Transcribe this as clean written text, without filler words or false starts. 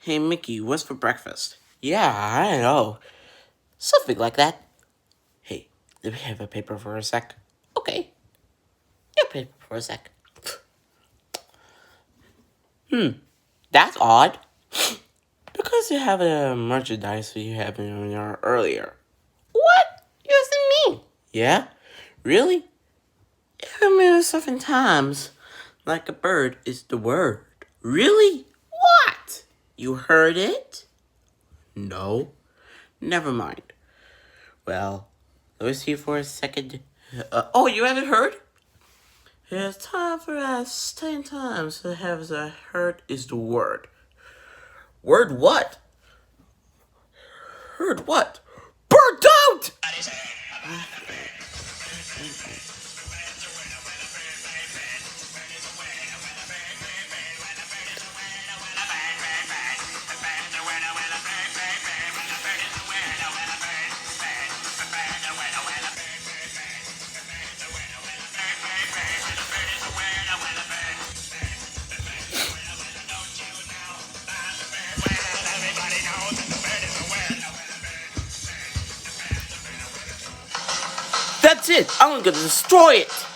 Hey Mickey, what's for breakfast? Yeah, I know. Something like that. Hey, let me have a paper for a sec. Okay. Yeah, paper for a sec. That's odd. Because you have a merchandise you have in your earlier. What? You asking me? Yeah? Really? You made stuff in times. Like a bird is the word. Really? What? You heard it? No. Never mind. Well, let me see for a second. Oh, you haven't heard? It's time for us 10 times to have the heard is the word. Word what? Heard what? Burnt out! That's it! I'm gonna destroy it!